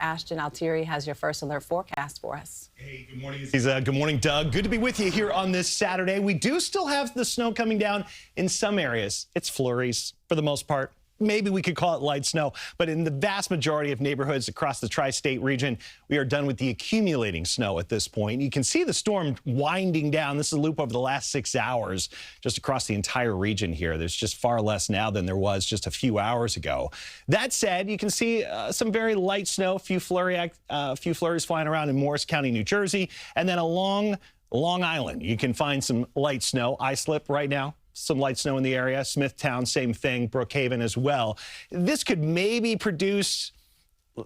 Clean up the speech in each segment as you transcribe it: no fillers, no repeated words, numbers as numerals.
Ashton Altieri has your first alert forecast for us. Hey, good morning. Good morning, Doug. Good to be with you here on this Saturday. We do still have the snow coming down in some areas. It's flurries for the most part. Maybe we could call it light snow, but in the vast majority of neighborhoods across the tri-state region, we are done with the accumulating snow at this point. You can see the storm winding down. This is a loop over the last 6 hours just across the entire region here. There's just far less now than there was just a few hours ago. That said, you can see some very light snow, a few flurries flying around in Morris County, New Jersey, and then along Long Island, you can find some light snow. Islip right now. Some light snow in the area. Smithtown, same thing. Brookhaven as well. This could maybe produce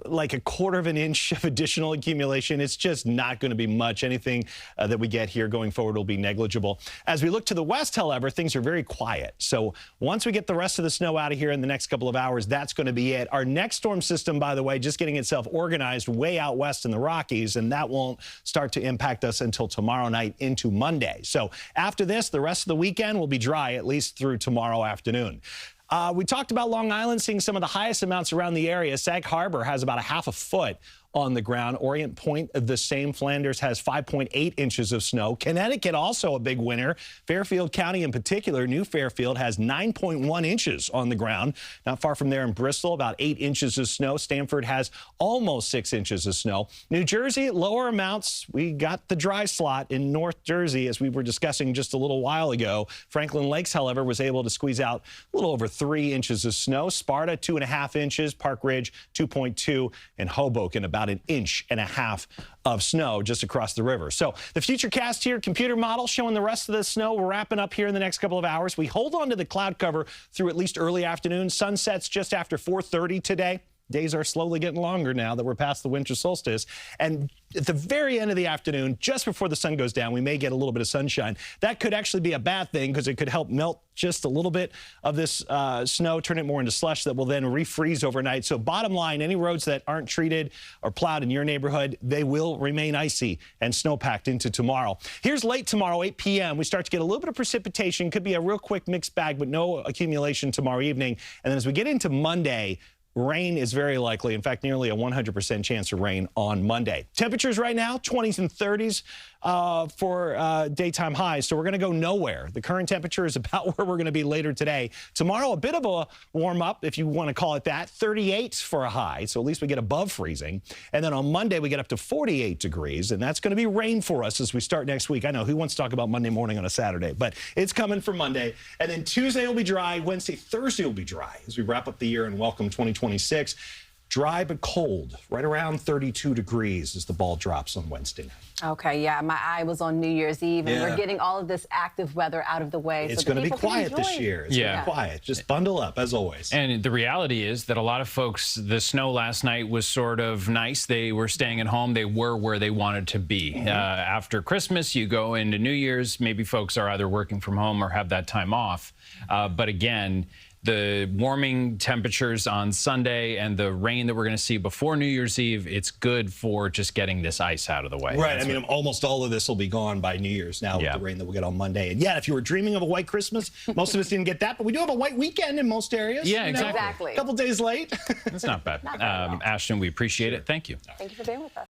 like a quarter of an inch of additional accumulation. It's just not going to be much. Anything that we get here going forward will be negligible. As we look to the west, however, things are very quiet. So once we get the rest of the snow out of here in the next couple of hours, that's going to be it. Our next storm system, by the way, just getting itself organized way out west in the Rockies, and that won't start to impact us until tomorrow night into Monday. So after this, the rest of the weekend will be dry, at least through tomorrow afternoon. We talked about Long Island seeing some of the highest amounts around the area. Sag Harbor has about a half a foot on the ground. Orient Point, the same. Flanders has 5.8 inches of snow. Connecticut also a big winner. Fairfield County in particular, New Fairfield, has 9.1 inches on the ground. Not far from there in Bristol, about 8 inches of snow. Stamford has almost 6 inches of snow. New Jersey, lower amounts. We got the dry slot in North Jersey, as we were discussing just a little while ago. Franklin Lakes, however, was able to squeeze out a little over 3 inches of snow. Sparta, 2.5 inches. Park Ridge, 2.2. And Hoboken, about 1.5 inches of snow just across the river. So the futurecast here, computer model showing the rest of the snow. We're wrapping up here in the next couple of hours. We hold on to the cloud cover through at least early afternoon. Sunsets just after 4:30 today. Days are slowly getting longer now that we're past the winter solstice. And at the very end of the afternoon, just before the sun goes down, we may get a little bit of sunshine. That could actually be a bad thing because it could help melt just a little bit of this snow, turn it more into slush that will then refreeze overnight. So bottom line, any roads that aren't treated or plowed in your neighborhood, they will remain icy and snow-packed into tomorrow. Here's late tomorrow, 8 p.m. We start to get a little bit of precipitation. Could be a real quick mixed bag, but no accumulation tomorrow evening. And then as we get into Monday, rain is very likely. In fact, nearly a 100% chance of rain on Monday. Temperatures right now, 20s and 30s for daytime highs. So we're going to go nowhere. The current temperature is about where we're going to be later today. Tomorrow, a bit of a warm up, if you want to call it that. 38 for a high. So at least we get above freezing. And then on Monday, we get up to 48 degrees. And that's going to be rain for us as we start next week. I know who wants to talk about Monday morning on a Saturday, but it's coming for Monday. And then Tuesday will be dry. Wednesday, Thursday will be dry as we wrap up the year and welcome 2026. Dry but cold, right around 32 degrees as the ball drops on Wednesday night. Okay, yeah, my eye was on New Year's Eve, and we're getting all of this active weather out of the way. It's going to be quiet this year. It's going to be quiet. Just bundle up, as always. And the reality is that a lot of folks, the snow last night was sort of nice. They were staying at home. They were where they wanted to be. After Christmas, you go into New Year's. Maybe folks are either working from home or have that time off. But again, the warming temperatures on Sunday and the rain that we're going to see before New Year's Eve, it's good for just getting this ice out of the way. Right. I mean, almost all of this will be gone by New Year's now with the rain that we'll get on Monday. And yeah, if you were dreaming of a white Christmas, most of us didn't get that, but we do have a white weekend in most areas. Yeah, exactly. A couple days late. That's not bad. Ashton, we appreciate it. Thank you. Thank you for being with us.